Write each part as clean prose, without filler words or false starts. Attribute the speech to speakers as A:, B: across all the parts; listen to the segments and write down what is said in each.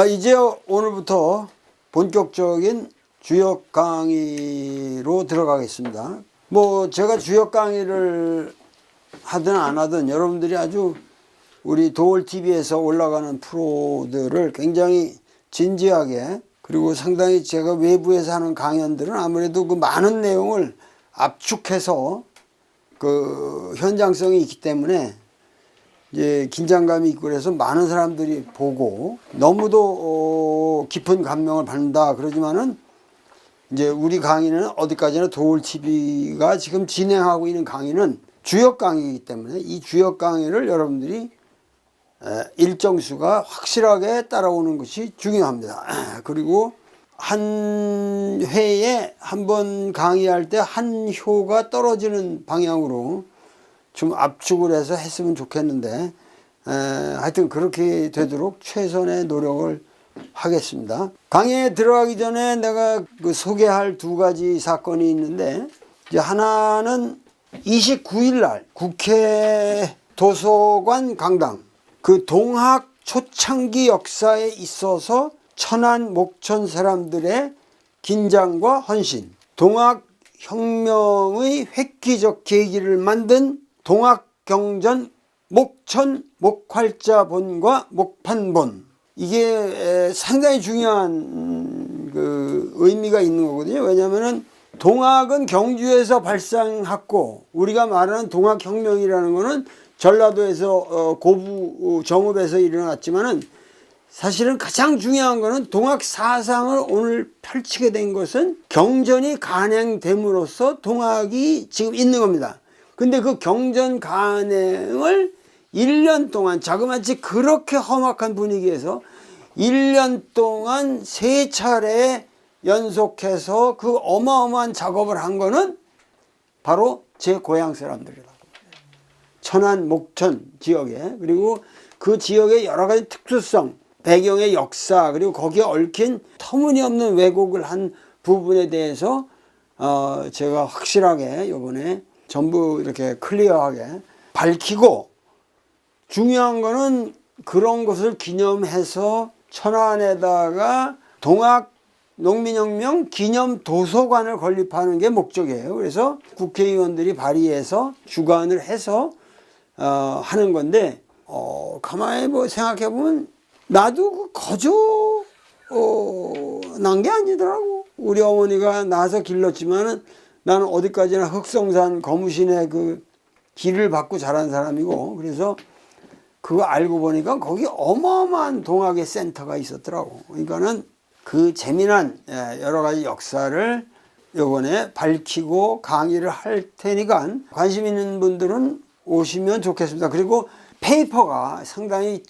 A: 이제 오늘부터 본격적인 주역 강의로 들어가겠습니다. 제가 주역 강의를 하든 안 하든 여러분들이 아주 우리 도올TV에서 올라가는 프로들을 굉장히 진지하게, 그리고 상당히 제가 외부에서 하는 강연들은 아무래도 그 많은 내용을 압축해서 그 현장성이 있기 때문에 이제 긴장감이 있고 그래서 많은 사람들이 보고 너무도 깊은 감명을 받는다 그러지만은 이제 우리 강의는 어디까지나 도올TV가 지금 진행하고 있는 강의는 주역 강의이기 때문에 이 주역 강의를 여러분들이 일정 수가 확실하게 따라오는 것이 중요합니다. 그리고 한 회에 한 번 강의할 때 한 효가 떨어지는 방향으로 좀 압축을 해서 했으면 좋겠는데 하여튼 그렇게 되도록 최선의 노력을 하겠습니다. 강의에 들어가기 전에 내가 소개할 두 가지 사건이 있는데, 이제 하나는 29일 날 국회 도서관 강당, 그 동학 초창기 역사에 있어서 천안 목천 사람들의 긴장과 헌신, 동학 혁명의 획기적 계기를 만든 동학경전 목천 목활자본과 목판본, 이게 상당히 중요한 그 의미가 있는 거거든요. 왜냐하면은 동학은 경주에서 발상했고, 우리가 말하는 동학혁명이라는 거는 전라도에서 고부 정읍에서 일어났지만은 사실은 가장 중요한 거는 동학 사상을 오늘 펼치게 된 것은 경전이 간행됨으로써 동학이 지금 있는 겁니다. 근데 그 경전 간행을 1년 동안 자그마치 그렇게 험악한 분위기에서 1년 동안 3차례 연속해서 그 어마어마한 작업을 한 거는 바로 제 고향 사람들이라고. 천안 목천 지역에, 그리고 그 지역의 여러 가지 특수성, 배경의 역사, 그리고 거기에 얽힌 터무니없는 왜곡을 한 부분에 대해서 제가 확실하게 이번에 전부 이렇게 클리어하게 밝히고, 중요한 거는 그런 것을 기념해서 천안에다가 동학 농민혁명 기념 도서관을 건립하는 게 목적이에요. 그래서 국회의원들이 발의해서 주관을 해서 하는 건데, 가만히 생각해 보면 나도 거저 난 게 아니더라고. 우리 어머니가 낳아서 길렀지만은 나는 어디까지나 흑성산 거무신의 그 길을 받고 자란 사람이고, 그래서 그거 알고 보니까 거기 어마어마한 동학의 센터가 있었더라고. 그러니까는 그 재미난 여러 가지 역사를 요번에 밝히고 강의를 할 테니까 관심 있는 분들은 오시면 좋겠습니다. 그리고 페이퍼가 상당히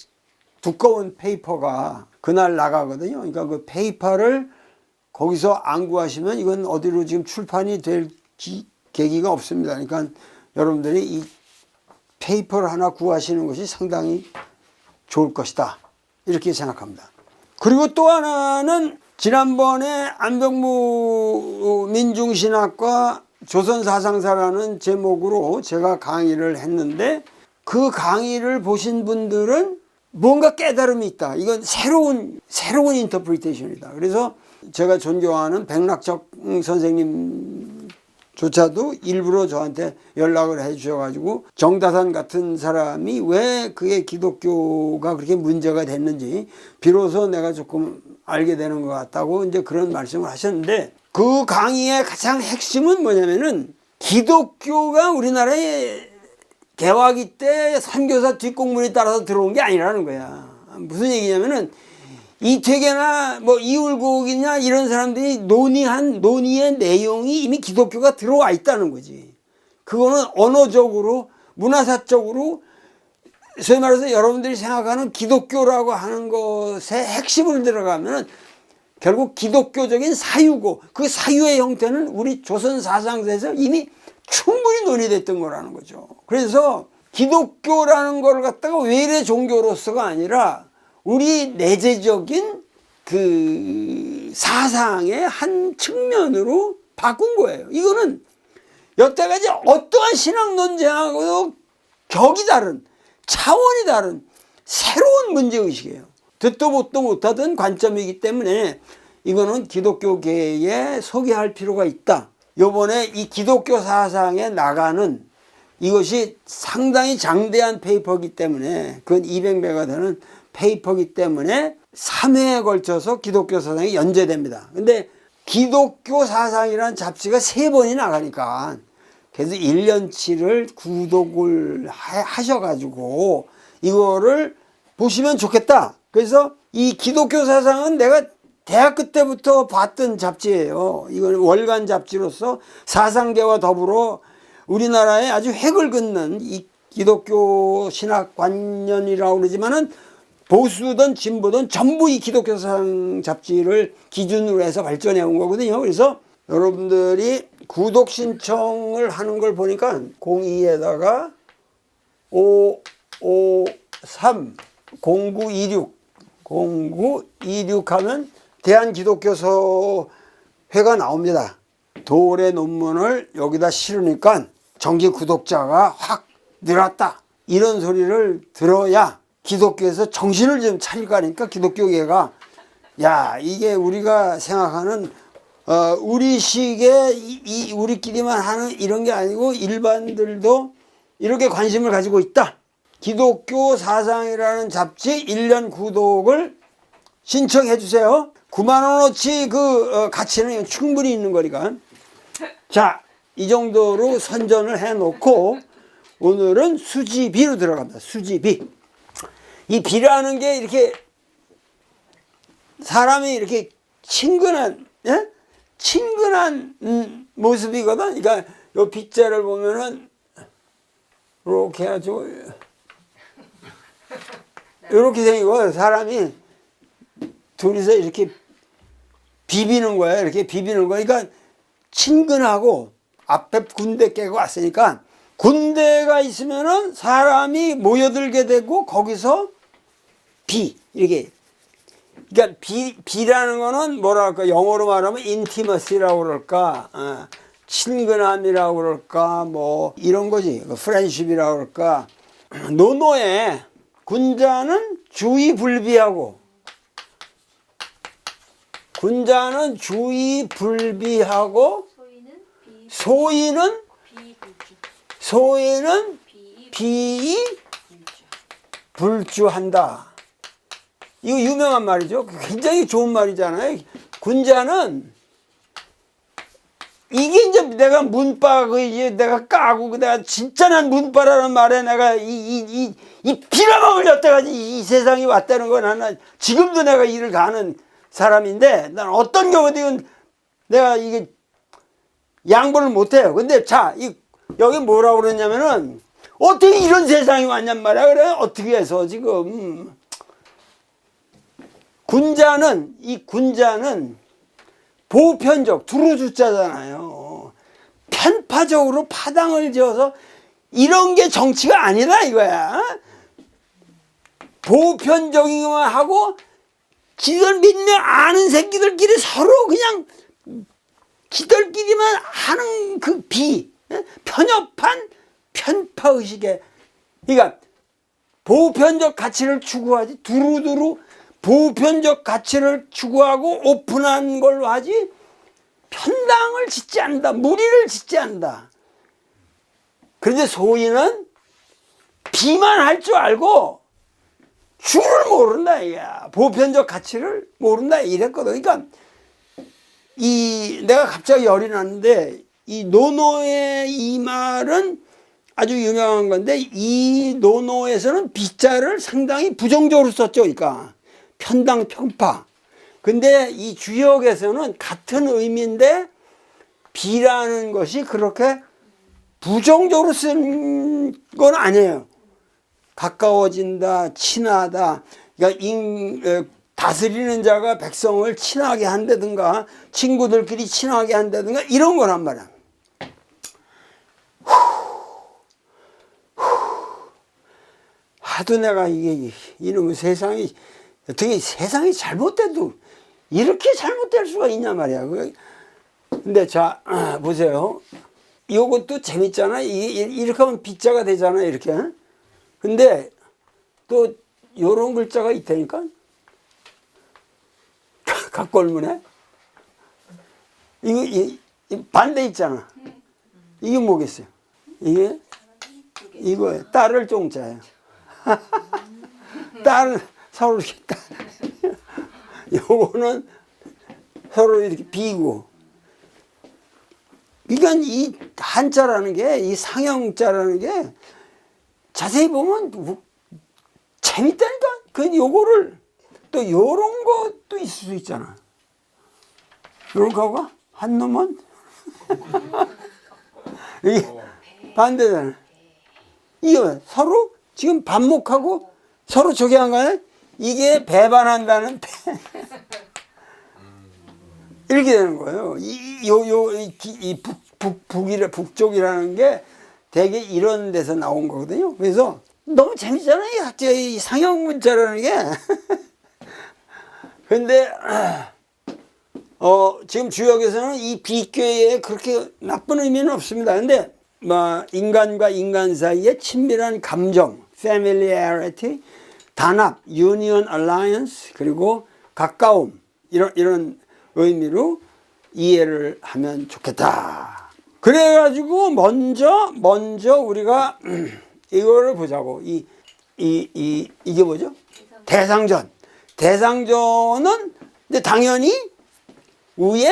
A: 두꺼운 페이퍼가 그날 나가거든요. 그러니까 그 페이퍼를 거기서 안 구하시면 이건 어디로 지금 출판이 될 계기가 없습니다. 그러니까 여러분들이 이 페이퍼를 하나 구하시는 것이 상당히 좋을 것이다, 이렇게 생각합니다. 그리고 또 하나는 지난번에 안병무 민중신학과 조선사상사라는 제목으로 제가 강의를 했는데, 그 강의를 보신 분들은 뭔가 깨달음이 있다, 이건 새로운 인터프리테이션이다. 그래서 제가 존경하는 백낙적 선생님조차도 일부러 저한테 연락을 해 주셔가지고 정다산 같은 사람이 왜 그게 기독교가 그렇게 문제가 됐는지 비로소 내가 조금 알게 되는 것 같다고 이제 그런 말씀을 하셨는데, 그 강의의 가장 핵심은 뭐냐면은 기독교가 우리나라에 개화기 때 선교사 뒷공문에 따라서 들어온 게 아니라는 거야. 무슨 얘기냐면은 이태계나 이울곡이냐 이런 사람들이 논의의 내용이 이미 기독교가 들어와 있다는 거지. 그거는 언어적으로, 문화사적으로, 소위 말해서 여러분들이 생각하는 기독교라고 하는 것의 핵심을 들어가면 결국 기독교적인 사유고, 그 사유의 형태는 우리 조선 사상사에서 이미 충분히 논의됐던 거라는 거죠. 그래서 기독교라는 걸 갖다가 외래 종교로서가 아니라 우리 내재적인 그 사상의 한 측면으로 바꾼 거예요. 이거는 여태까지 어떠한 신학 논쟁하고도 격이 다른, 차원이 다른 새로운 문제의식이에요. 듣도 보도 못하던 관점이기 때문에 이거는 기독교계에 소개할 필요가 있다. 요번에 이 기독교 사상에 나가는 이것이 상당히 장대한 페이퍼이기 때문에 그건 200매가 되는 페이퍼이기 때문에 3회에 걸쳐서 기독교 사상이 연재됩니다. 근데 기독교 사상이라는 잡지가 3번이 나가니까 그래서 1년치를 구독을 하셔가지고 이거를 보시면 좋겠다. 그래서 이 기독교 사상은 내가 대학교 때부터 봤던 잡지예요. 이건 월간 잡지로서 사상계와 더불어 우리나라에 아주 획을 긋는 이 기독교 신학 관념이라고 그러지만은 보수든 진보든 전부 이 기독교 사상 잡지를 기준으로 해서 발전해 온 거거든요. 그래서 여러분들이 구독 신청을 하는 걸 보니까 02에다가 553 0926 0926 하면 대한기독교서회가 나옵니다. 도래 논문을 여기다 실으니까 정기 구독자가 확 늘었다. 이런 소리를 들어야 기독교에서 정신을 좀 차릴 거 아닙니까? 기독교계가. 야, 이게 우리가 생각하는 우리식의 우리끼리만 하는 이런 게 아니고 일반들도 이렇게 관심을 가지고 있다. 기독교 사상이라는 잡지 1년 구독을 신청해 주세요. 9만원어치 그 가치는 충분히 있는 거니까. 자, 이 정도로 선전을 해 놓고 오늘은 수지비로 들어갑니다. 수지비. 이 비라는 게 이렇게 사람이 이렇게 친근한, 예? 친근한 모습이거든. 그러니까 요 빗자를 보면은 이렇게 해가지고 이렇게 생기고 사람이 둘이서 이렇게 비비는 거야. 이렇게 비비는 거야. 그러니까 친근하고 앞에 군대 깨고 왔으니까 군대가 있으면은 사람이 모여들게 되고 거기서 이렇게. 그러니까 비라는 거는 뭐랄까 영어로 말하면 intimacy라고 그럴까 친근함이라고 그럴까 뭐 이런 거지. 프렌십이라고 그럴까. 노노에 군자는 주의 불비하고 소인은 비불주한다. 이거 유명한 말이죠. 굉장히 좋은 말이잖아요. 군자는 이게 이제 내가 내가 까고 내가 진짜 난 문바라는 말에 내가 이 비라망을 엿대가지 이 세상이 왔다는 건 하나 지금도 내가 일을 가는 사람인데 난 어떤 경우든 내가 이게 양보를 못해요. 근데 자, 여기 뭐라고 그러냐면은 어떻게 이런 세상이 왔냔 말이야. 그래 어떻게 해서 지금 군자는 보편적 두루주자잖아요. 편파적으로 파당을 지어서 이런 게 정치가 아니라 이거야. 보편적인 것만 하고 지들 믿는 아는 새끼들끼리 서로 그냥 지들끼리만 하는 그 편협한 편파의식에, 그러니까 보편적 가치를 추구하지 두루두루 보편적 가치를 추구하고 오픈한 걸로 하지 편당을 짓지 않는다. 무리를 짓지 않는다. 그런데 소인은 비만 할 줄 알고 주를 모른다. 이야. 보편적 가치를 모른다. 이랬거든. 그러니까 내가 갑자기 열이 났는데 이 노노의 이 말은 아주 유명한 건데 이 노노에서는 비자를 상당히 부정적으로 썼죠. 그러니까 편당 편파. 근데 이 주역에서는 같은 의미인데 비라는 것이 그렇게 부정적으로 쓴 건 아니에요. 가까워진다, 친하다. 그러니까 다스리는 자가 백성을 친하게 한다든가 친구들끼리 친하게 한다든가 이런 거란 말이야. 하도 내가 이놈의 세상이 어떻게 세상이 잘못돼도 이렇게 잘못될 수가 있냐 말이야. 근데 자 보세요. 이것도 재밌잖아. 이렇게 하면 빗자가 되잖아. 이렇게. 근데 또 요런 글자가 있다니까. 각골문에? 이 반대 있잖아. 이게 뭐겠어요? 이거 딸을 쫑자예요. 딸 서로 이렇게 딸. 요거는 서로 이렇게 비고. 그러니까 이 한자라는 게, 이 상형자라는 게 자세히 보면 재밌다니까. 그 요거를 또 요런 것도 있을 수 있잖아. 요런 거가 한 놈은 이게 반대잖아. 이거 서로 지금 반목하고 서로 저기 한 거야. 이게 배반한다는 배. 이렇게 되는 거예요. 북쪽이라는 게 되게 이런 데서 나온 거거든요. 그래서 너무 재밌잖아요. 이 상형 문자라는 게. 근데, 지금 주역에서는 이 비교에 그렇게 나쁜 의미는 없습니다. 근데, 인간과 인간 사이의 친밀한 감정, familiarity, 단합, union, alliance, 그리고 가까움, 이런 의미로 이해를 하면 좋겠다. 그래가지고 먼저 우리가 이거를 보자고. 이게 뭐죠? 대상전. 대상전은 이제 당연히 위에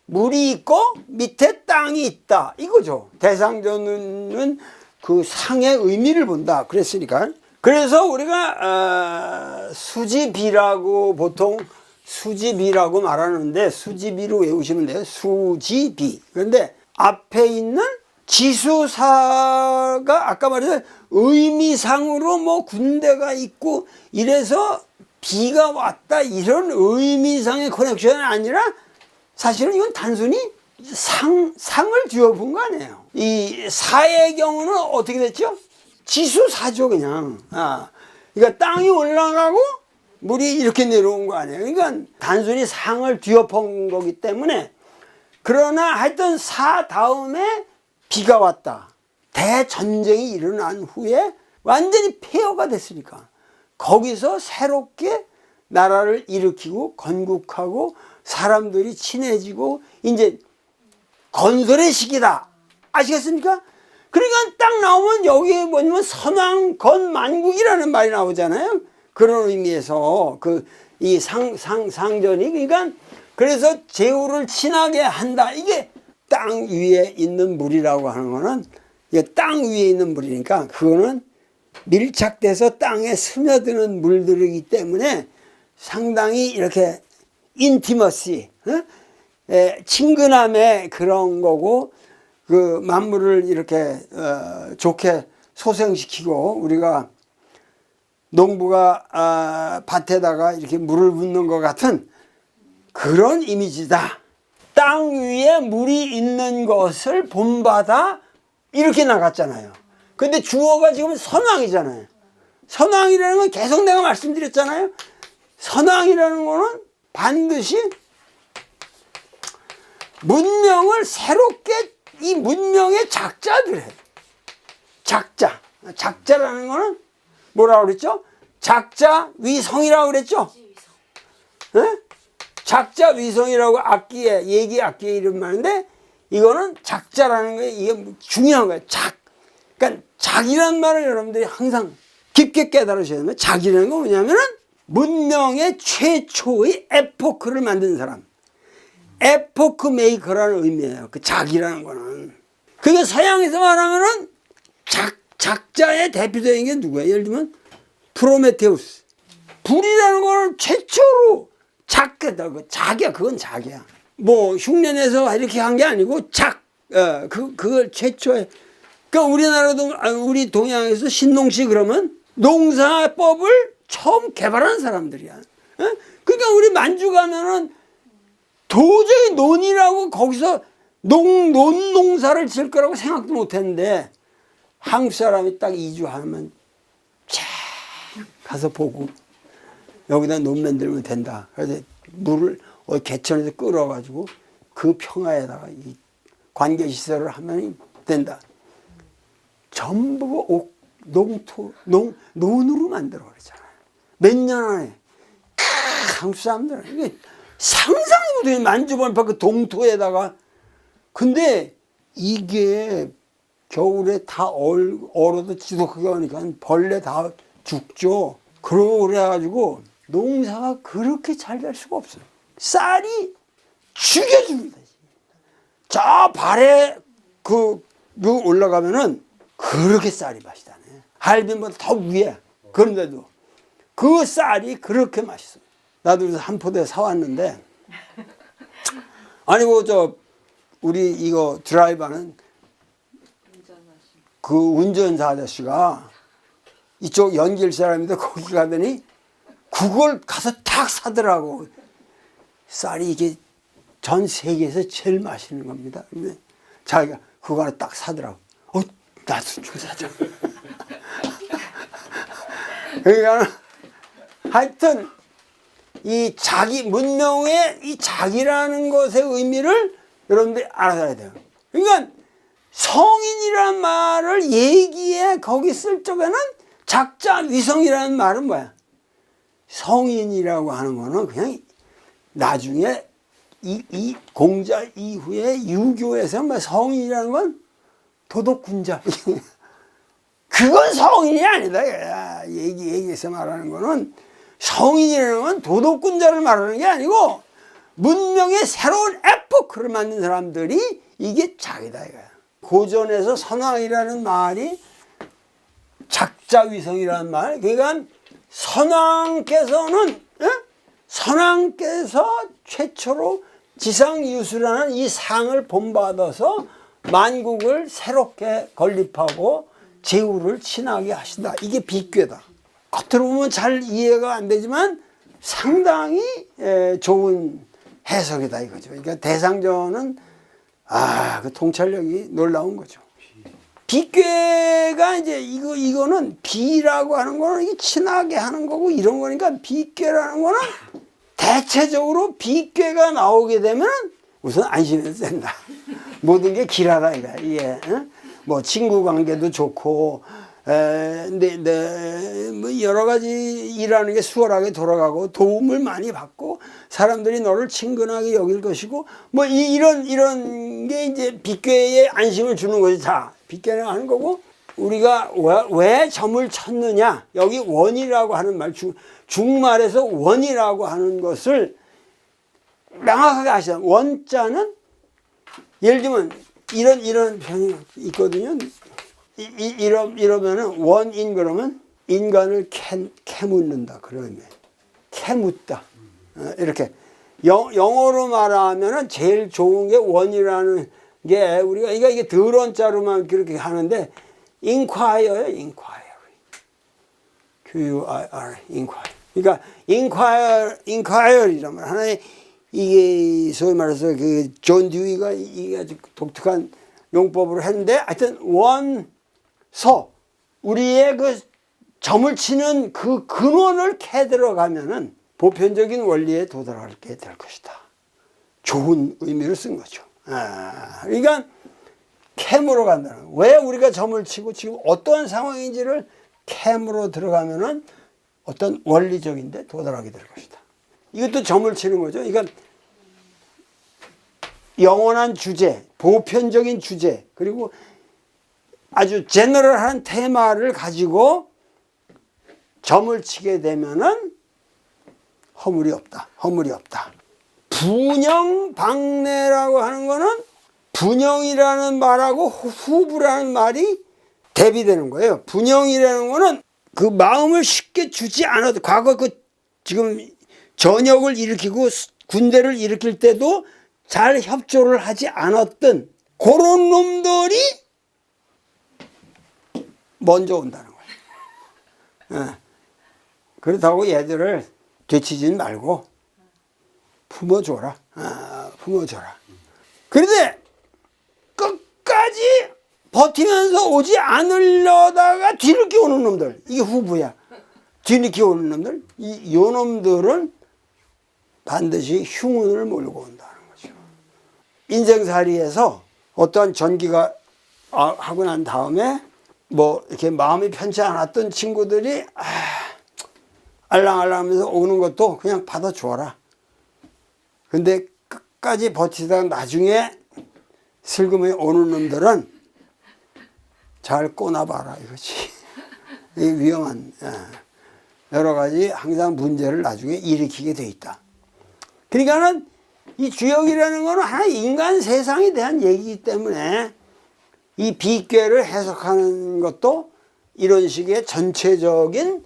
A: 물이 있고 밑에 땅이 있다. 이거죠. 대상전은 그 상의 의미를 본다. 그랬으니까. 그래서 우리가 수지비라고 보통 수지비라고 말하는데 수지비로 외우시면 돼요. 수지비. 그런데 앞에 있는 지수사가 아까 말했던 의미상으로 뭐 군대가 있고 이래서 비가 왔다 이런 의미상의 커넥션이 아니라 사실은 이건 단순히 상을 뒤엎은 거 아니에요. 이 사의 경우는 어떻게 됐죠? 지수사죠 그냥. 그러니까 땅이 올라가고 물이 이렇게 내려온 거 아니에요. 그러니까 단순히 상을 뒤엎은 거기 때문에 그러나 하여튼 사 다음에 비가 왔다. 대전쟁이 일어난 후에 완전히 폐허가 됐으니까 거기서 새롭게 나라를 일으키고 건국하고 사람들이 친해지고 이제 건설의 시기다. 아시겠습니까? 그러니까 딱 나오면 여기에 뭐냐면 선왕건만국이라는 말이 나오잖아요. 그런 의미에서 이 상전이 그러니까 그래서 제후를 친하게 한다. 이게 땅 위에 있는 물이라고 하는 거는 이게 땅 위에 있는 물이니까 그거는 밀착돼서 땅에 스며드는 물들이기 때문에 상당히 이렇게 인티머시, 친근함의 그런 거고 그 만물을 이렇게 좋게 소생시키고 우리가 농부가 밭에다가 이렇게 물을 붓는 것 같은 그런 이미지다. 땅 위에 물이 있는 것을 본받아 이렇게 나갔잖아요. 근데 주어가 지금 선왕이잖아요. 선왕이라는 건 계속 내가 말씀드렸잖아요. 선왕이라는 거는 반드시 문명을 새롭게 이 문명의 작자들이에요. 작자라는 거는 뭐라고 그랬죠? 작자 위성이라고 그랬죠? 네? 작자 위성이라고 예기 악기에 이름 많은데 이거는 작자라는 게 이게 중요한 거예요. 그러니까 작이라는 말을 여러분들이 항상 깊게 깨달으셔야 됩니다. 작이라는 건 뭐냐면은 문명의 최초의 에포크를 만든 사람. 에포크 메이커라는 의미예요. 그 작이라는 거는. 그게 서양에서 말하면은 작자의 대표적인 게 누구예요? 예를 들면 프로메테우스. 불이라는 걸 최초로 작게다. 그건 작이야. 뭐 흉내내서 이렇게 한 게 아니고 그걸 최초에. 그러니까 우리나라도 우리 동양에서 신농시 그러면 농사법을 처음 개발한 사람들이야. 그러니까 우리 만주 가면은 도저히 논이라고 거기서 농사를 지을 거라고 생각도 못 했는데 한국 사람이 딱 이주하면 쫙 가서 보고 여기다 논 만들면 된다. 그래서 물을 개천에서 끌어가지고 그 평화에다가 이 관계시설을 하면 된다. 전부 논으로 만들어 버리잖아요. 몇 년 안에 한국 사람들은 이게 상상도 못해. 만주벌 그 동토에다가. 근데 이게 겨울에 다 얼어도 지독하게 하니까 벌레 다 죽죠. 그래가지고 농사가 그렇게 잘 될 수가 없어요. 쌀이 죽여줍니다. 저 발에 그 올라가면은 그렇게 쌀이 맛이 나네. 할빈보다 더 위에. 그런데도 그 쌀이 그렇게 맛있어요. 나도 그래서 한 포대 사왔는데, 아니고 우리 이거 드라이버는 그 운전사 아저씨가 이쪽 연길 사람인데 거기 가더니 그걸 가서 딱 사더라고. 쌀이 이게 전 세계에서 제일 맛있는 겁니다. 근데 자기가 그거 하나 딱 사더라고. 나도 좀 사자. 그러니까 하여튼 이 자기 문명의 이 자기라는 것의 의미를 여러분들이 알아야 돼요. 그러니까 성인이라는 말을 얘기해 거기 쓸 적에는 작자 위성이라는 말은 뭐야? 성인이라고 하는 거는 그냥 나중에 이 공자 이후에 유교에서 뭐 성인이라는 건 도덕군자. 그건 성인이 아니다. 얘기해서 말하는 거는 성인이라는 건 도덕군자를 말하는 게 아니고 문명의 새로운 에포크를 만든 사람들이 이게 자기다 이거야. 고전에서 선왕이라는 말이 작자위성이라는 말. 그러니까 선왕께서 최초로 지상유수라는 이 상을 본받아서 만국을 새롭게 건립하고 제후를 친하게 하신다. 이게 빅괴다. 겉으로 보면 잘 이해가 안 되지만 상당히 좋은 해석이다 이거죠. 그러니까 대상전은 그 통찰력이 놀라운 거죠. 빅괴가 이제 이거는 비라고 하는 거는 이게 친하게 하는 거고 이런 거니까 빅괴라는 거는 대체적으로 빅괴가 나오게 되면 우선 안심해도 된다. 모든 게 길하다 이거야. 이게 뭐 친구 관계도 좋고 뭐 여러 가지 일하는 게 수월하게 돌아가고 도움을 많이 받고 사람들이 너를 친근하게 여길 것이고 뭐 이런 게 이제 빅괴에 안심을 주는 거지. 자, 빅괴를 하는 거고 우리가 왜 점을 쳤느냐 여기 원이라고 하는 말 중말에서 원이라고 하는 것을 명확하게 아시죠. 원자는 예를 들면 이런 편이 있거든요. 이러면은 원인 그러면 인간을 캐묻는다 그러면 캐묻다 이렇게 영어로 말하면은 제일 좋은 게 원이라는 게 우리가 이게 더러운자로만 그렇게 하는데 inquire요 inquiry QUR inquiry 그러니까 inquiry란 말 하나의 이게 소위 말해서 그 존 듀이가 이게 아주 독특한 용법으로 했는데 하여튼 우리의 그 점을 치는 그 근원을 캐 들어가면은 보편적인 원리에 도달하게 될 것이다. 좋은 의미를 쓴 거죠. 그러니까 캠으로 간다는 거예요. 왜 우리가 점을 치고 지금 어떤 상황인지를 캠으로 들어가면은 어떤 원리적인데 도달하게 될 것이다. 이것도 점을 치는 거죠. 그러니까 영원한 주제, 보편적인 주제, 그리고 아주 제너럴한 테마를 가지고 점을 치게 되면은 허물이 없다. 허물이 없다. 분영방래라고 하는 거는 분영이라는 말하고 후부라는 말이 대비되는 거예요. 분영이라는 거는 그 마음을 쉽게 주지 않아도 과거 지금 전역을 일으키고 군대를 일으킬 때도 잘 협조를 하지 않았던 그런 놈들이 먼저 온다는 거예요. 그렇다고 얘들을 되치지 말고 품어줘라. 품어줘라. 그런데 끝까지 버티면서 오지 않으려다가 뒤늦게 오는 놈들, 이게 후부야. 뒤늦게 오는 놈들, 요 놈들은 반드시 흉운을 몰고 온다는 거죠. 인생살이에서 어떠한 전기가 하고 난 다음에 뭐 이렇게 마음이 편치 않았던 친구들이 알랑알랑하면서 오는 것도 그냥 받아줘라. 근데 끝까지 버티다가 나중에 슬금이 오는 놈들은 잘 꼬나봐라 이거지. 이 위험한 여러 가지 항상 문제를 나중에 일으키게 돼 있다. 그러니까는 이 주역이라는 거는 하나의 인간 세상에 대한 얘기이기 때문에 이 비괴를 해석하는 것도 이런 식의 전체적인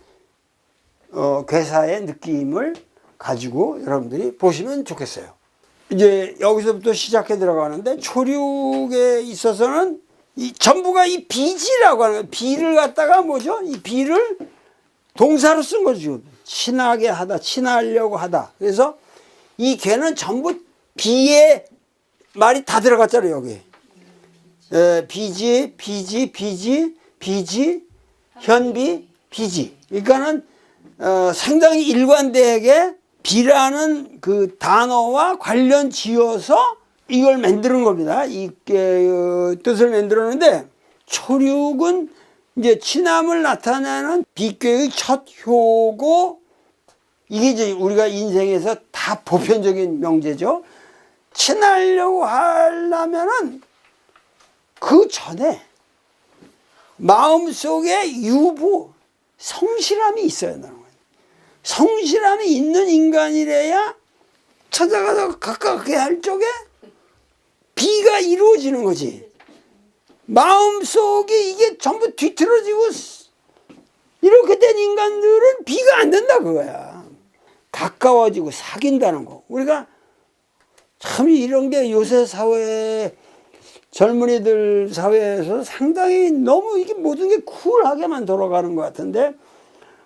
A: 괴사의 느낌을 가지고 여러분들이 보시면 좋겠어요. 이제 여기서부터 시작해 들어가는데 초륙에 있어서는 전부가 이 비지라고 하는 거예요. 비를 갖다가 뭐죠? 이 비를 동사로 쓴 거죠. 친하게 하다, 친하려고 하다. 그래서 이 괴는 전부 비의 말이 다 들어갔잖아요, 여기. 비지, 현비, 비지. 그러니까는 상당히 일관되게 비라는 그 단어와 관련 지어서 이걸 만드는 겁니다. 이 뜻을 만들었는데 초륙은 이제 친함을 나타내는 비괴의 첫 효고 이게 이제 우리가 인생에서 다 보편적인 명제죠. 친하려고 하려면은 그 전에 마음속에 유부, 성실함이 있어야 한다는 거예요. 성실함이 있는 인간이래야 찾아가서 가깝게 할 쪽에 비가 이루어지는 거지. 마음속에 이게 전부 뒤틀어지고 이렇게 된 인간들은 비가 안 된다 그거야. 가까워지고 사귄다는 거. 우리가 참 이런 게 요새 사회에 젊은이들 사회에서 상당히 너무 이게 모든 게 쿨하게만 돌아가는 것 같은데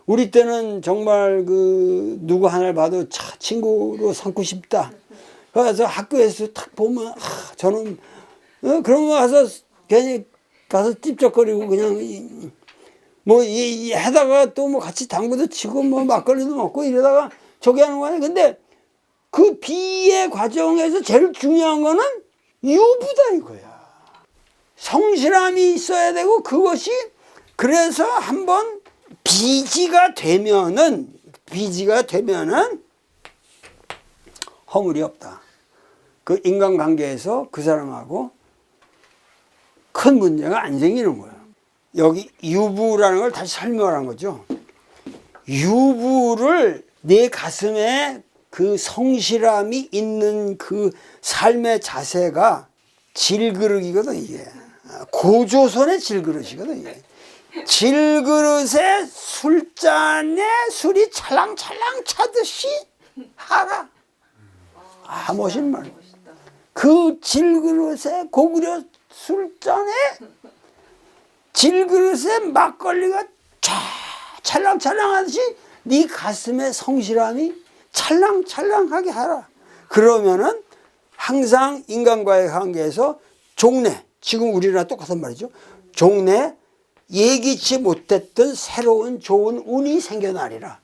A: 우리 때는 정말 그 누구 하나를 봐도 친구로 삼고 싶다. 그래서 학교에서 탁 보면 저는 그런 거 가서 괜히 가서 찝쩍거리고 그냥 뭐 하다가 또 뭐 같이 당구도 치고 뭐 막걸리도 먹고 이러다가 저기 하는 거야. 근데 그 비의 과정에서 제일 중요한 거는 유부다 이거야. 성실함이 있어야 되고 그것이 그래서 한번 비지가 되면은 허물이 없다. 그 인간관계에서 그 사람하고 큰 문제가 안 생기는 거예요. 여기 유부라는 걸 다시 설명한 거죠. 유부를 내 가슴에 그 성실함이 있는 그 삶의 자세가 질그릇이거든 이게. 고조선의 질그릇이거든 이게. 질그릇에 술잔에 술이 찰랑찰랑 차듯이 하라. 멋진 말. 그 질그릇에 고구려 술잔에 질그릇에 막걸리가 찰랑찰랑 하듯이 네 가슴에 성실함이 찰랑찰랑하게 하라. 그러면은 항상 인간과의 관계에서 종래, 지금 우리랑 똑같은 말이죠. 종래 예기치 못했던 새로운 좋은 운이 생겨나리라.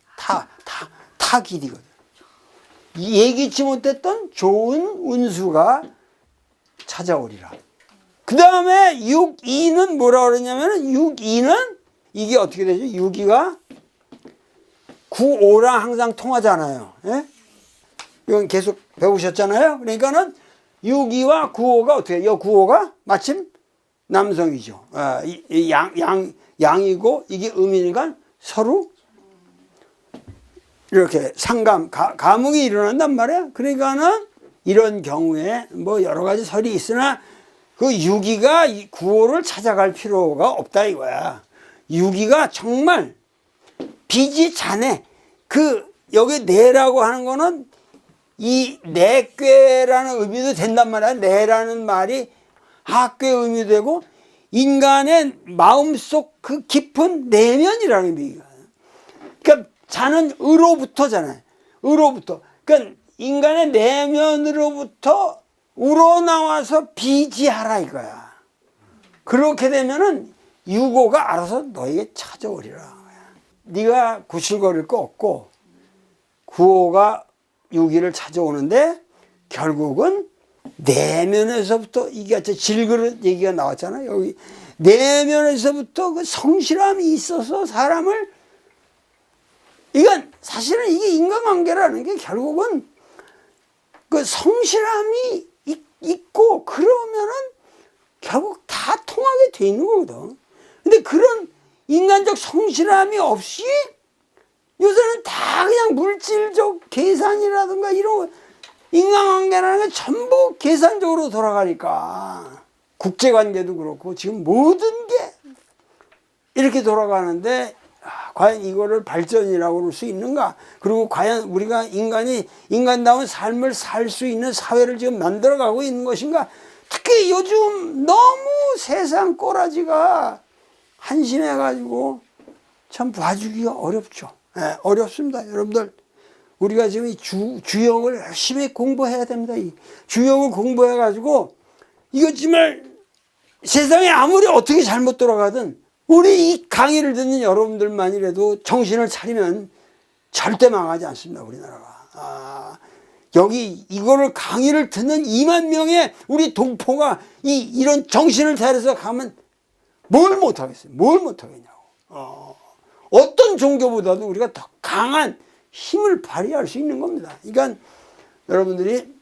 A: 타 길이거든. 예기치 못했던 좋은 운수가 찾아오리라. 그 다음에 6.2는 뭐라 그러냐면 6.2는 이게 어떻게 되죠? 6.2가 9.5랑 항상 통하잖아요. 예? 이건 계속 배우셨잖아요. 그러니까는 6.2와 9.5가 어떻게 해요? 9.5가 마침 남성이죠. 양이고 이게 음이니까 서로 이렇게 감흥이 일어난단 말이야. 그러니까는 이런 경우에 뭐 여러 가지 설이 있으나 그 6.2가 9.5를 찾아갈 필요가 없다 이거야. 6.2가 정말 비지 자네. 여기 내라고 하는 거는 이 내괴라는 의미도 된단 말이야. 내라는 말이 학괴 의미도 되고 인간의 마음속 그 깊은 내면이라는 의미가. 그러니까 자는 의로부터잖아요. 의로부터. 그러니까 인간의 내면으로부터 우러나와서 비지하라 이거야. 그렇게 되면은 유고가 알아서 너에게 찾아오리라. 네가 구실거릴 거 없고 9호가 6.2를 찾아오는데 결국은 내면에서부터 이게 질그릇 얘기가 나왔잖아요. 여기 내면에서부터 그 성실함이 있어서 사람을 이건 사실은 이게 인간관계라는 게 결국은 그 성실함이 있고 그러면은 결국 다 통하게 돼 있는 거거든. 근데 그런 인간적 성실함이 없이 요새는 다 그냥 물질적 계산이라든가 이런 인간관계라는 게 전부 계산적으로 돌아가니까 국제관계도 그렇고 지금 모든 게 이렇게 돌아가는데 과연 이거를 발전이라고 할 수 있는가? 그리고 과연 우리가 인간다운 삶을 살 수 있는 사회를 지금 만들어가고 있는 것인가? 특히 요즘 너무 세상 꼬라지가 한심해가지고 참 봐주기가 어렵죠. 네, 어렵습니다. 여러분들 우리가 지금 이 주역을 열심히 공부해야 됩니다. 이 주역을 공부해가지고 이거 정말 세상에 아무리 어떻게 잘못 돌아가든 우리 이 강의를 듣는 여러분들만이라도 정신을 차리면 절대 망하지 않습니다. 우리나라가. 여기 이거를 강의를 듣는 2만 명의 우리 동포가 이런 정신을 차려서 가면 뭘 못하겠어요? 뭘 못하겠냐고. 어떤 종교보다도 우리가 더 강한 힘을 발휘할 수 있는 겁니다. 그러니까 여러분들이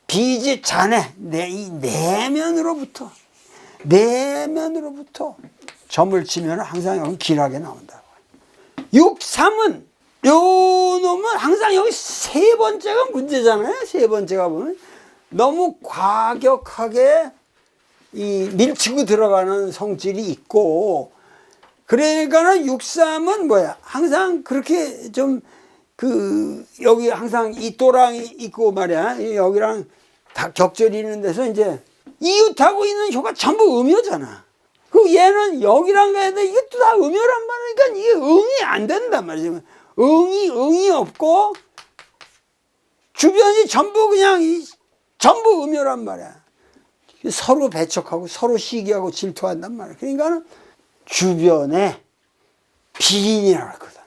A: 비지 자네 이 내면으로부터 점을 치면 항상 여기 길하게 나온다고. 6, 3은 요 놈은 항상 여기 세 번째가 문제잖아요. 세 번째가 보면 너무 과격하게 밀치고 들어가는 성질이 있고, 그러니까는 6, 3은 뭐야? 항상 그렇게 좀 여기 항상 이 또랑이 있고 말이야. 여기랑 다 격절이 있는 데서 이제 이웃하고 있는 효가 전부 음효잖아. 그 얘는 여기랑 가야 돼. 이것도 다 음효란 말이니까 이게 응이 안 된단 말이지. 응이 없고 주변이 전부 그냥 전부 음효란 말이야. 서로 배척하고 서로 시기하고 질투한단 말이야. 그러니까 주변에 비인이라고 했거든.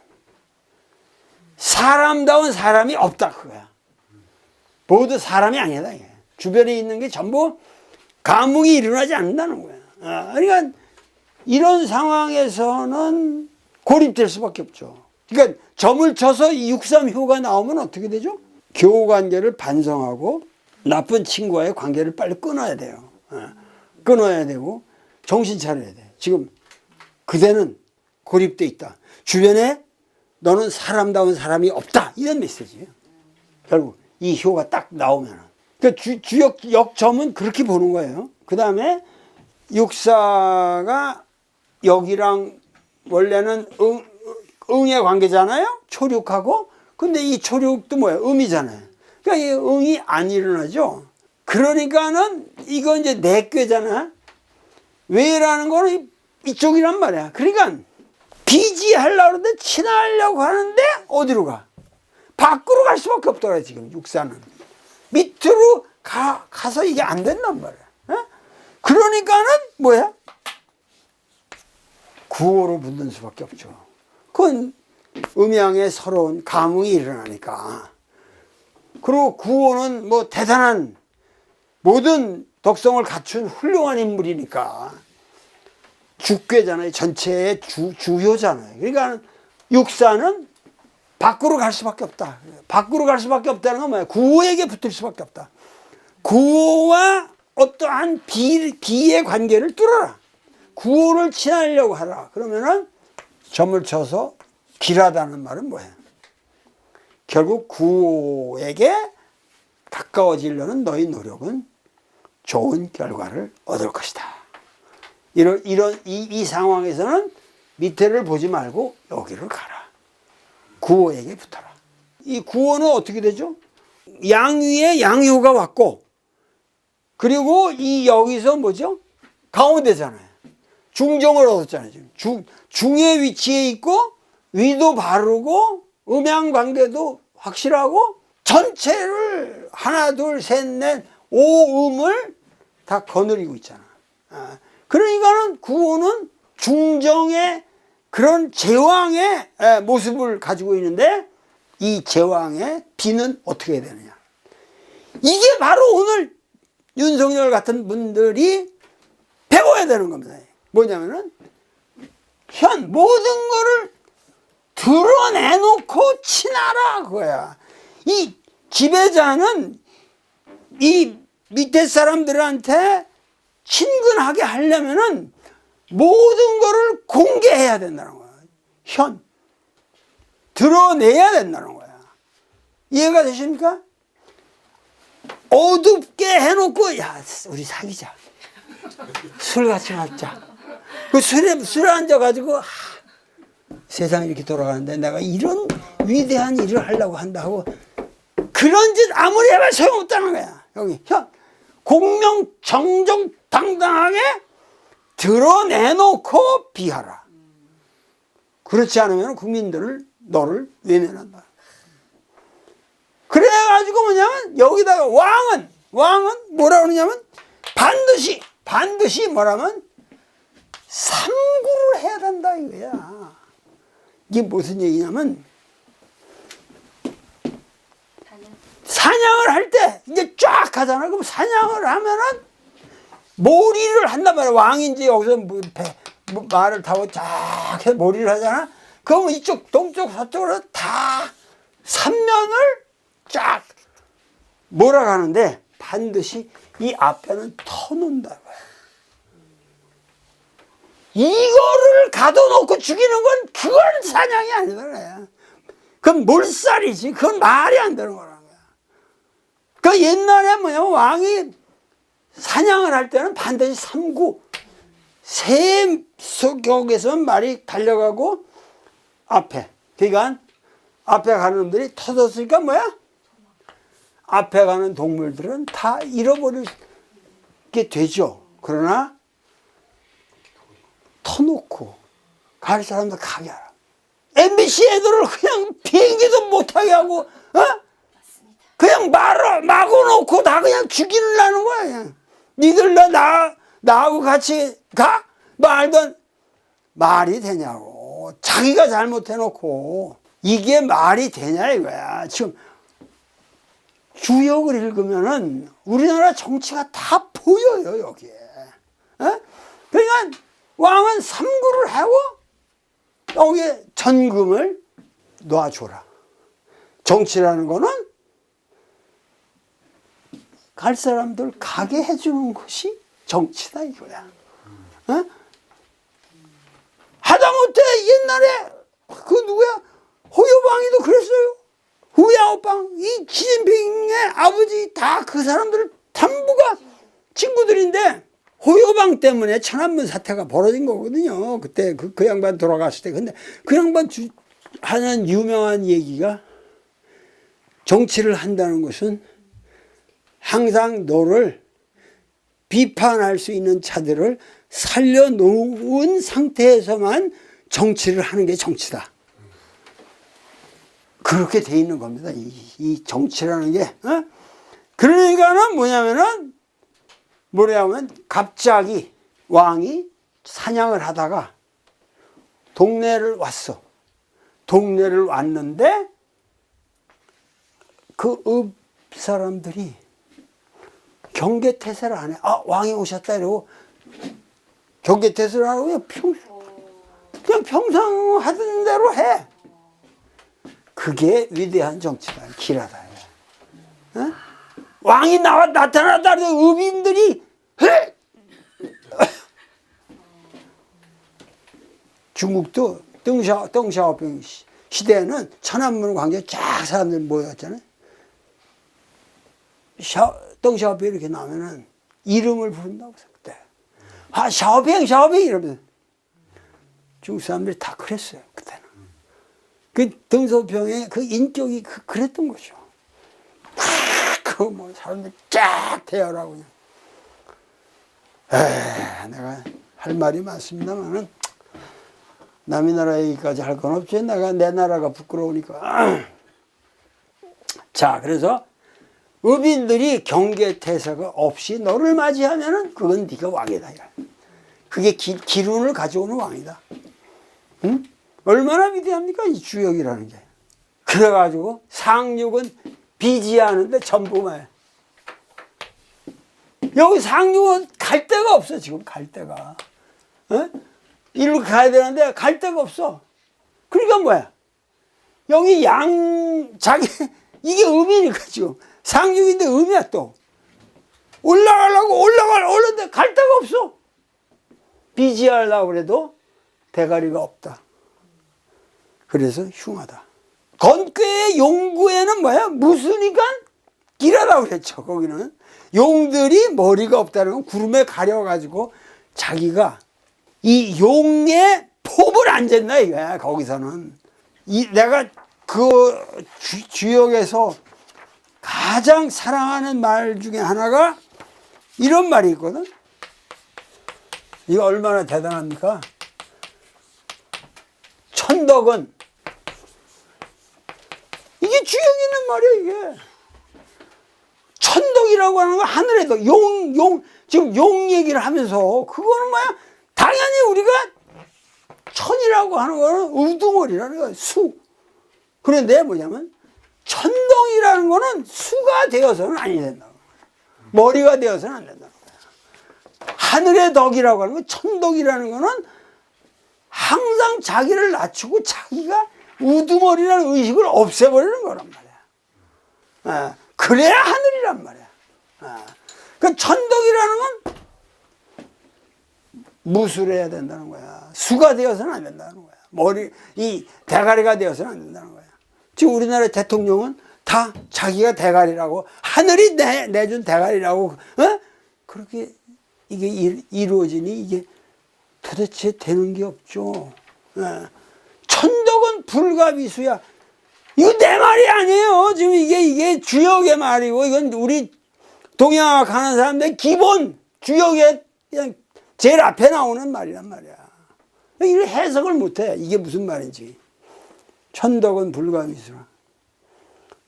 A: 사람다운 사람이 없다 그거야. 모두 사람이 아니다. 이게. 주변에 있는 게 전부 감흥이 일어나지 않는다는 거야. 그러니까 이런 상황에서는 고립될 수밖에 없죠. 그러니까 점을 쳐서 6.3효가 나오면 어떻게 되죠? 교우관계를 반성하고 나쁜 친구와의 관계를 빨리 끊어야 돼요. 끊어야 되고 정신 차려야 돼. 지금 그대는 고립돼 있다. 주변에 너는 사람다운 사람이 없다. 이런 메시지예요. 결국 이 효가 딱 나오면. 그러니까 주역 역점은 그렇게 보는 거예요. 그 다음에 육사가 여기랑 원래는 응의 관계잖아요. 초륙하고. 근데 이 초륙도 뭐야? 음이잖아요. 그러니까 이 응이 안 일어나죠. 그러니까는 이거 이제 내꾀잖아. 왜라는 거는 이쪽이란 말이야. 그러니까 비지하려고 하는데 친하려고 하는데 어디로 가? 밖으로 갈 수밖에 없더라 지금 육사는. 밑으로 가서 이게 안 된단 말이야. 에? 그러니까는 뭐야? 구호로 묻는 수밖에 없죠. 그건 음양에 서러운 감흥이 일어나니까. 그리고 구호는 뭐 대단한 모든 덕성을 갖춘 훌륭한 인물이니까 주괴잖아요. 전체의 주효잖아요. 그러니까 육사는 밖으로 갈 수밖에 없다. 밖으로 갈 수밖에 없다는 건 뭐야? 구호에게 붙을 수밖에 없다. 구호와 어떠한 비의 관계를 뚫어라. 구호를 친하려고 하라. 그러면은 점을 쳐서 길하다는 말은 뭐예요? 결국 구호에게 가까워지려는 너의 노력은 좋은 결과를 얻을 것이다. 이 상황에서는 밑에를 보지 말고 여기를 가라. 구호에게 붙어라. 이 구호는 어떻게 되죠? 양위에 양효가 왔고, 그리고 여기서 뭐죠? 가운데잖아요. 중정을 얻었잖아요. 지금 중의 위치에 있고, 위도 바르고, 음양 관계도 확실하고, 전체를 하나, 둘, 셋, 넷, 5음을 다 거느리고 있잖아. 그러니까는 구호는 중정의 그런 제왕의 모습을 가지고 있는데, 이 제왕의 비는 어떻게 해야 되느냐. 이게 바로 오늘 윤석열 같은 분들이 배워야 되는 겁니다. 뭐냐면은 모든 거를 드러내놓고 친하라 그거야. 이 지배자는 이 밑에 사람들한테 친근하게 하려면은 모든 거를 공개해야 된다는 거야. 드러내야 된다는 거야. 이해가 되십니까? 어둡게 해놓고, 야, 우리 사귀자. 술 같이 마자. 그 술에 앉아가지고, 세상이 이렇게 돌아가는데 내가 이런 위대한 일을 하려고 한다고 그런 짓 아무리 해봐야 소용없다는 거야. 여기 공명 정정당당하게 드러내놓고 비하라. 그렇지 않으면 국민들을 너를 외면한다. 그래가지고 뭐냐면 여기다가 왕은 뭐라 그러냐면 반드시 뭐라면 삼구를 해야 된다 이거야. 이게 무슨 얘기냐면 사냥을 할 때 이제 쫙 하잖아. 그럼 사냥을 하면은 몰이를 한단 말이야. 왕인지 여기서 말을 타고 쫙 해서 몰이를 하잖아. 그러면 이쪽 동쪽 서쪽으로 다 삼면을 쫙 몰아가는데 반드시 이 앞에는 터놓는다. 이거를 가둬놓고 죽이는 건 그건 사냥이 아니더라. 그건 몰살이지. 그건 말이 안 되는 거라는 거야. 그 옛날에 뭐냐면 왕이 사냥을 할 때는 반드시 삼구 새 속에서 말이 달려가고 앞에 그러니까 앞에 가는 놈들이 터졌으니까 뭐야? 앞에 가는 동물들은 다 잃어버리게 되죠. 그러나 터놓고 갈 사람들 가게 하라. MBC 애들을 그냥 비행기도 못하게 하고 그냥 마구 놓고 다 그냥 죽이려는 거야. 그냥. 니들 나하고 같이 가? 말던 말이 되냐고. 자기가 잘못해놓고 이게 말이 되냐 이거야. 지금 주역을 읽으면은 우리나라 정치가 다 보여요 여기에. 그러니까 왕은 삼구를 하고 여기에 전금을 놔줘라. 정치라는 거는 갈 사람들 가게 해주는 것이 정치다 이거야. 하다못해 옛날에 그 누구야 호요방이도 그랬어요. 후야오빵 이 시진핑의 아버지 다 그 사람들 전부가 친구들인데 호요방 때문에 천안문 사태가 벌어진 거거든요. 그때 그 양반 돌아갔을 때. 근데 그 양반 하는 유명한 얘기가 정치를 한다는 것은 항상 너를 비판할 수 있는 자들을 살려놓은 상태에서만 정치를 하는 게 정치다. 그렇게 돼 있는 겁니다. 이 정치라는 게. 그러니까는 뭐냐면 갑자기 왕이 사냥을 하다가 동네를 왔어. 동네를 왔는데 그 읍 사람들이 경계태세를 안 해. 왕이 오셨다 이러고 경계태세를 안 하고 그냥 평상 하던 대로 해. 그게 위대한 정치다. 길하다. 왕이 나타났다 그래서 읍인들이 중국도 덩샤오병 시대에는 천안문 광장에 쫙 사람들 모였잖아요. 덩샤오병 이렇게 나오면은 이름을 부른다고 해서 그때 샤오병 이러면서 중국 사람들이 다 그랬어요 그때는. 그 덩샤오병의 그 인격이 그랬던 거죠. 뭐 사람들 쫙 대열하고 그냥. 내가 할 말이 많습니다만은 남의 나라 얘기까지 할 건 없지. 내가 내 나라가 부끄러우니까. 자, 그래서 읍인들이 경계태세가 없이 너를 맞이하면은 그건 네가 왕이다. 그게 기운을 가져오는 왕이다. 응? 얼마나 위대합니까? 이 주역이라는 게. 그래가지고 상륙은 비지하는데 전부 말. 여기 상륙은 갈 데가 없어. 지금 갈 데가. 이리로 가야 되는데 갈 데가 없어. 그러니까 뭐야? 여기 자기 이게 음이니까 지금 상륙인데 음이야 또. 올라가는데 갈 데가 없어. 비지하려고 그래도 대가리가 없다. 그래서 흉하다. 건괴의 용구에는 뭐야? 무수니까 길하다고 그랬죠. 거기는 용들이 머리가 없다는 건 구름에 가려가지고 자기가 이 용의 폭을 안 쟀나 이거야. 거기서는 내가 그 주역에서 가장 사랑하는 말 중에 하나가 이런 말이 있거든. 이거 얼마나 대단합니까? 천덕은, 이게 주역 있는 말이야 이게. 천덕이라고 하는 건 하늘의 덕, 지금 용 얘기를 하면서 그거는 뭐야? 당연히 우리가 천이라고 하는 거는 우두머리라는 거야. 수. 그런데 뭐냐면 천덕이라는 거는 수가 되어서는 아니 된다고. 머리가 되어서는 안 된다고. 하늘의 덕이라고 하는 건, 천덕이라는 거는 항상 자기를 낮추고 자기가 우두머리라는 의식을 없애버리는 거란 말이야. 그래야 하늘이란 말이야. 그 천덕이라는 건 무술해야 된다는 거야. 수가 되어서는 안 된다는 거야. 이 대가리가 되어서는 안 된다는 거야. 지금 우리나라 대통령은 다 자기가 대가리라고, 하늘이 내준 대가리라고, 그렇게 이게 이루어지니 이게 도대체 되는 게 없죠. 천덕은 불가비수야. 이거 내 말이 아니에요. 지금 이게 주역의 말이고, 이건 우리 동양화 가는 사람들 기본 주역의 그냥 제일 앞에 나오는 말이란 말이야. 이걸 해석을 못해. 이게 무슨 말인지. 천덕은 불가비수라.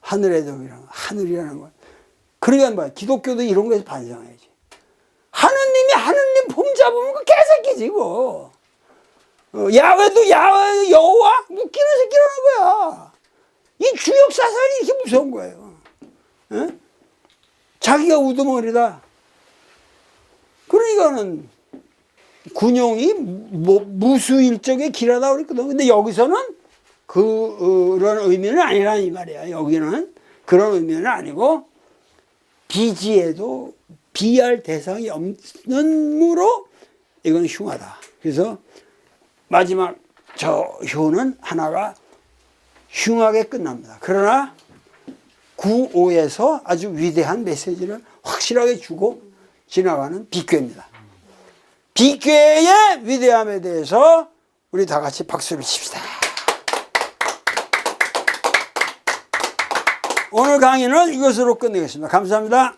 A: 하늘의 덕이라. 하늘이라는 건. 그러니까 뭐야. 기독교도 이런 거에서 반성해야지. 하느님 폼 잡으면 그 개새끼지, 이거. 야외도 여호와? 웃기는 새끼라는 거야. 이 주역 사상이 이렇게 무서운 거예요. 자기가 우두머리다. 그러니까는 군용이 무수일적에 길하다고 그랬거든. 근데 여기서는 그런 의미는 아니라는 이 말이야. 여기는 그런 의미는 아니고, 비지에도 비할 대상이 없는므로 이건 흉하다. 그래서 마지막 저 효는 하나가 흉하게 끝납니다. 그러나 9~5에서 아주 위대한 메시지를 확실하게 주고 지나가는 비괴입니다. 비괴의 위대함에 대해서 우리 다 같이 박수를 칩시다. 오늘 강의는 이것으로 끝내겠습니다. 감사합니다.